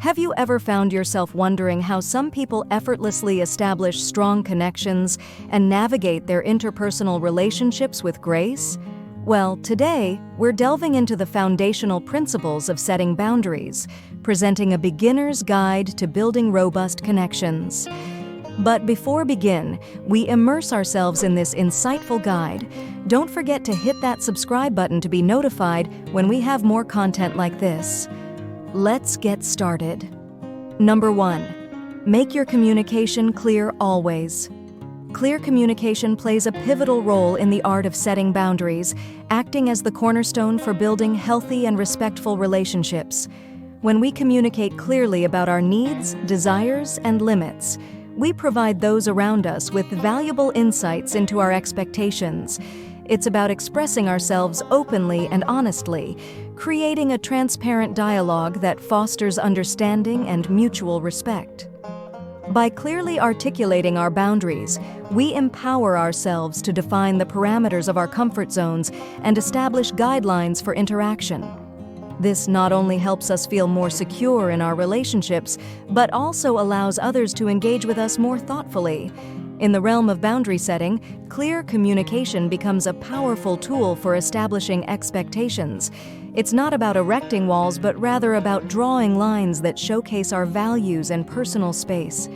Have you ever found yourself wondering how some people effortlessly establish strong connections and navigate their interpersonal relationships with grace? Well, today, we're delving into the foundational principles of setting boundaries, presenting a beginner's guide to building robust connections. But before we immerse ourselves in this insightful guide, don't forget to hit that subscribe button to be notified when we have more content like this. Let's get started. Number 1. Make your communication clear always. Clear communication plays a pivotal role in the art of setting boundaries, acting as the cornerstone for building healthy and respectful relationships. When we communicate clearly about our needs, desires, and limits, we provide those around us with valuable insights into our expectations. It's about expressing ourselves openly and honestly, creating a transparent dialogue that fosters understanding and mutual respect. By clearly articulating our boundaries, we empower ourselves to define the parameters of our comfort zones and establish guidelines for interaction. This not only helps us feel more secure in our relationships, but also allows others to engage with us more thoughtfully. In the realm of boundary setting, clear communication becomes a powerful tool for establishing expectations. It's not about erecting walls, but rather about drawing lines that showcase our values and personal space.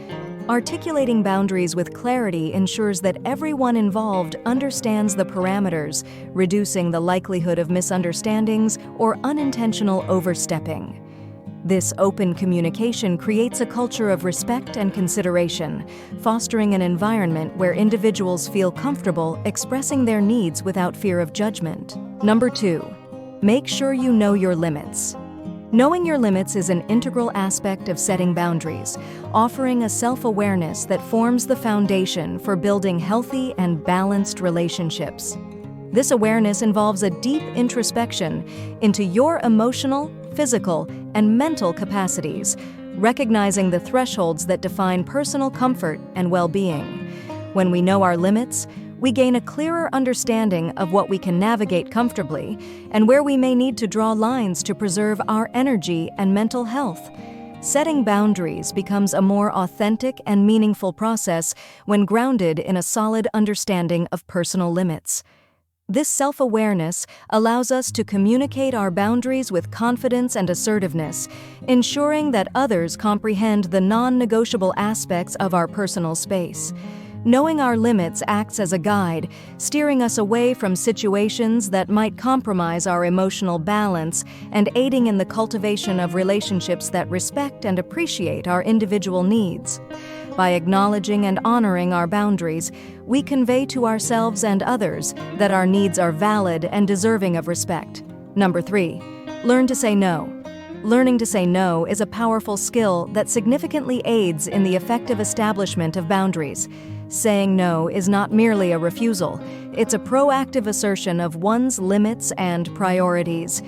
Articulating boundaries with clarity ensures that everyone involved understands the parameters, reducing the likelihood of misunderstandings or unintentional overstepping. This open communication creates a culture of respect and consideration, fostering an environment where individuals feel comfortable expressing their needs without fear of judgment. Number 2. Make sure you know your limits. Knowing your limits is an integral aspect of setting boundaries, offering a self-awareness that forms the foundation for building healthy and balanced relationships. This awareness involves a deep introspection into your emotional, physical, and mental capacities, recognizing the thresholds that define personal comfort and well-being. When we know our limits, we gain a clearer understanding of what we can navigate comfortably and where we may need to draw lines to preserve our energy and mental health. Setting boundaries becomes a more authentic and meaningful process when grounded in a solid understanding of personal limits. This self-awareness allows us to communicate our boundaries with confidence and assertiveness, ensuring that others comprehend the non-negotiable aspects of our personal space. Knowing our limits acts as a guide, steering us away from situations that might compromise our emotional balance and aiding in the cultivation of relationships that respect and appreciate our individual needs. By acknowledging and honoring our boundaries, we convey to ourselves and others that our needs are valid and deserving of respect. Number 3. Learn to say no. Learning to say no is a powerful skill that significantly aids in the effective establishment of boundaries. Saying no is not merely a refusal, it's a proactive assertion of one's limits and priorities.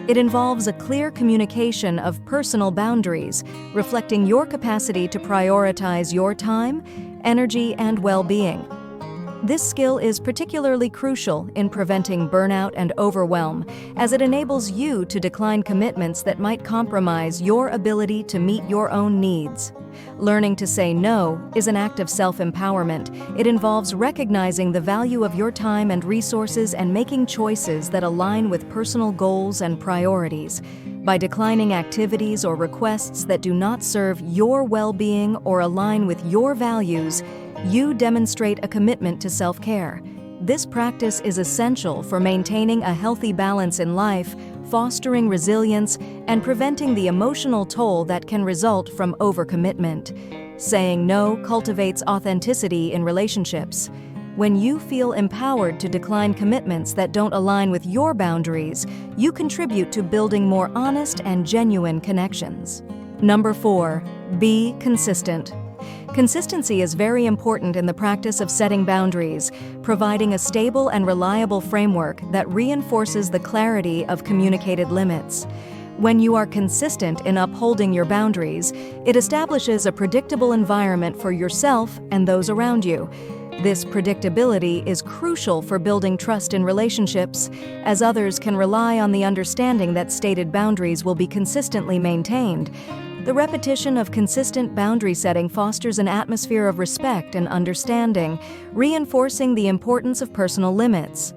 It involves a clear communication of personal boundaries, reflecting your capacity to prioritize your time, energy, and well-being. This skill is particularly crucial in preventing burnout and overwhelm, as it enables you to decline commitments that might compromise your ability to meet your own needs. Learning to say no is an act of self-empowerment. It involves recognizing the value of your time and resources and making choices that align with personal goals and priorities. By declining activities or requests that do not serve your well-being or align with your values, you demonstrate a commitment to self-care. This practice is essential for maintaining a healthy balance in life, fostering resilience, and preventing the emotional toll that can result from overcommitment. Saying no cultivates authenticity in relationships. When you feel empowered to decline commitments that don't align with your boundaries, you contribute to building more honest and genuine connections. Number 4. Be consistent. Consistency is very important in the practice of setting boundaries, providing a stable and reliable framework that reinforces the clarity of communicated limits. When you are consistent in upholding your boundaries, it establishes a predictable environment for yourself and those around you. This predictability is crucial for building trust in relationships, as others can rely on the understanding that stated boundaries will be consistently maintained. The repetition of consistent boundary setting fosters an atmosphere of respect and understanding, reinforcing the importance of personal limits.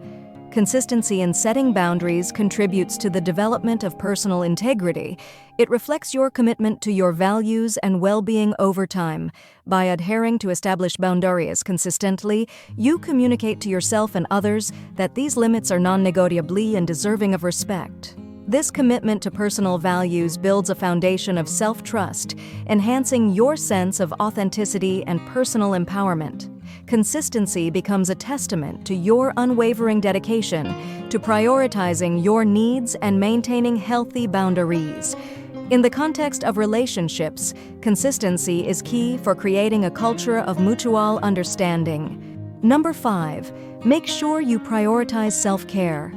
Consistency in setting boundaries contributes to the development of personal integrity. It reflects your commitment to your values and well-being over time. By adhering to established boundaries consistently, you communicate to yourself and others that these limits are non-negotiable and deserving of respect. This commitment to personal values builds a foundation of self-trust, enhancing your sense of authenticity and personal empowerment. Consistency becomes a testament to your unwavering dedication to prioritizing your needs and maintaining healthy boundaries. In the context of relationships, consistency is key for creating a culture of mutual understanding. Number 5, make sure you prioritize self-care.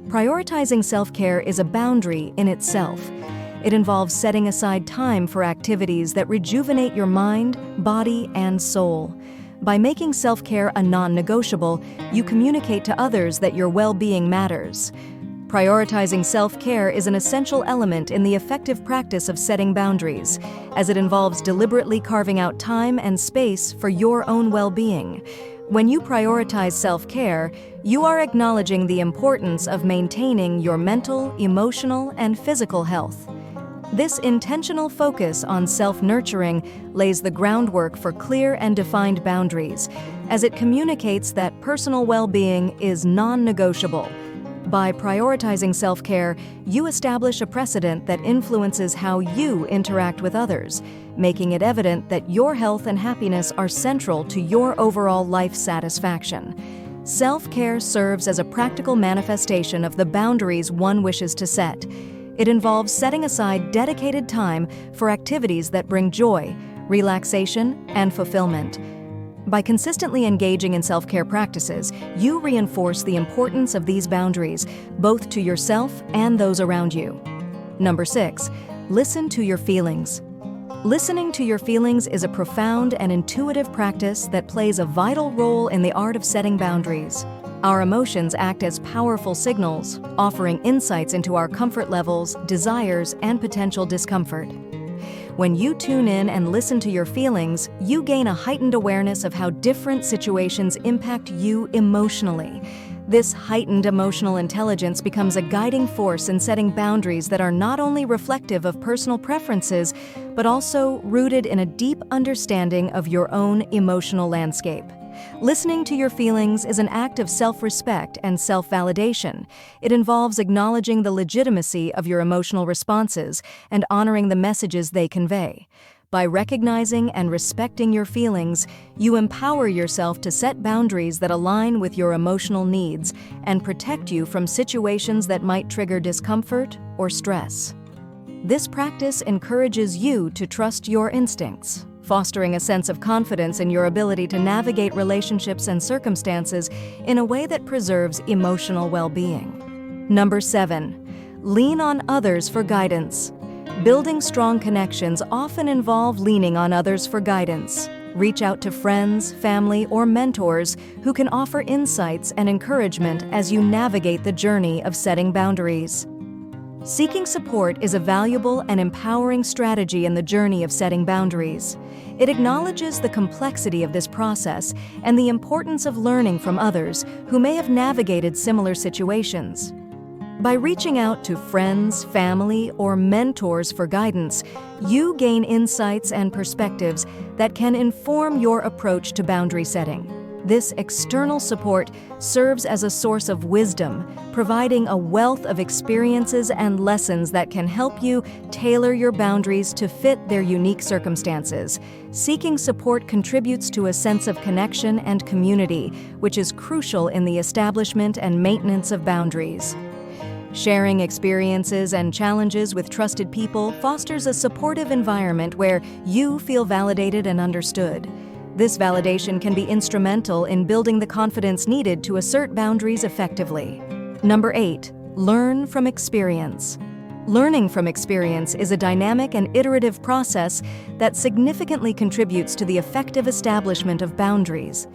Prioritizing self-care is a boundary in itself. It involves setting aside time for activities that rejuvenate your mind, body, and soul. By making self-care a non-negotiable, you communicate to others that your well-being matters. Prioritizing self-care is an essential element in the effective practice of setting boundaries, as it involves deliberately carving out time and space for your own well-being. When you prioritize self-care, you are acknowledging the importance of maintaining your mental, emotional, and physical health. This intentional focus on self-nurturing lays the groundwork for clear and defined boundaries, as it communicates that personal well-being is non-negotiable. By prioritizing self-care, you establish a precedent that influences how you interact with others, making it evident that your health and happiness are central to your overall life satisfaction. Self-care serves as a practical manifestation of the boundaries one wishes to set. It involves setting aside dedicated time for activities that bring joy, relaxation, and fulfillment. By consistently engaging in self-care practices, you reinforce the importance of these boundaries, both to yourself and those around you. Number 6, listen to your feelings. Listening to your feelings is a profound and intuitive practice that plays a vital role in the art of setting boundaries. Our emotions act as powerful signals, offering insights into our comfort levels, desires, and potential discomfort. When you tune in and listen to your feelings, you gain a heightened awareness of how different situations impact you emotionally. This heightened emotional intelligence becomes a guiding force in setting boundaries that are not only reflective of personal preferences, but also rooted in a deep understanding of your own emotional landscape. Listening to your feelings is an act of self-respect and self-validation. It involves acknowledging the legitimacy of your emotional responses and honoring the messages they convey. By recognizing and respecting your feelings, you empower yourself to set boundaries that align with your emotional needs and protect you from situations that might trigger discomfort or stress. This practice encourages you to trust your instincts, fostering a sense of confidence in your ability to navigate relationships and circumstances in a way that preserves emotional well-being. Number 7, lean on others for guidance. Building strong connections often involve leaning on others for guidance. Reach out to friends, family, or mentors who can offer insights and encouragement as you navigate the journey of setting boundaries. Seeking support is a valuable and empowering strategy in the journey of setting boundaries. It acknowledges the complexity of this process and the importance of learning from others who may have navigated similar situations. By reaching out to friends, family, or mentors for guidance, you gain insights and perspectives that can inform your approach to boundary setting. This external support serves as a source of wisdom, providing a wealth of experiences and lessons that can help you tailor your boundaries to fit their unique circumstances. Seeking support contributes to a sense of connection and community, which is crucial in the establishment and maintenance of boundaries. Sharing experiences and challenges with trusted people fosters a supportive environment where you feel validated and understood. This validation can be instrumental in building the confidence needed to assert boundaries effectively. Number 8, learn from experience. Learning from experience is a dynamic and iterative process that significantly contributes to the effective establishment of boundaries.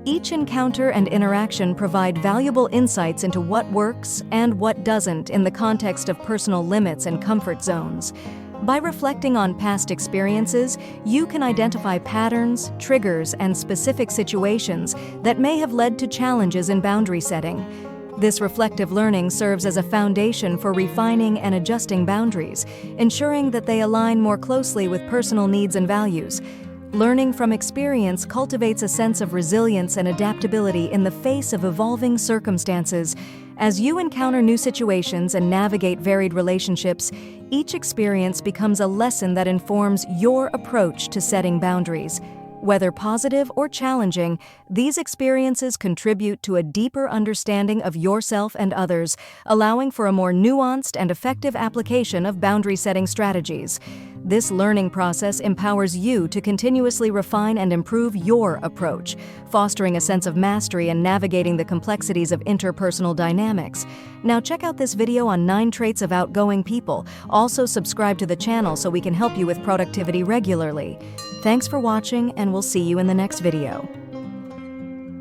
Each encounter and interaction provide valuable insights into what works and what doesn't in the context of personal limits and comfort zones. By reflecting on past experiences, you can identify patterns, triggers, and specific situations that may have led to challenges in boundary setting. This reflective learning serves as a foundation for refining and adjusting boundaries, ensuring that they align more closely with personal needs and values. Learning from experience cultivates a sense of resilience and adaptability in the face of evolving circumstances. As you encounter new situations and navigate varied relationships, each experience becomes a lesson that informs your approach to setting boundaries. Whether positive or challenging, these experiences contribute to a deeper understanding of yourself and others, allowing for a more nuanced and effective application of boundary-setting strategies. This learning process empowers you to continuously refine and improve your approach, fostering a sense of mastery and navigating the complexities of interpersonal dynamics. Now check out this video on 9 traits of outgoing people. Also subscribe to the channel so we can help you with productivity regularly. Thanks for watching, and we'll see you in the next video.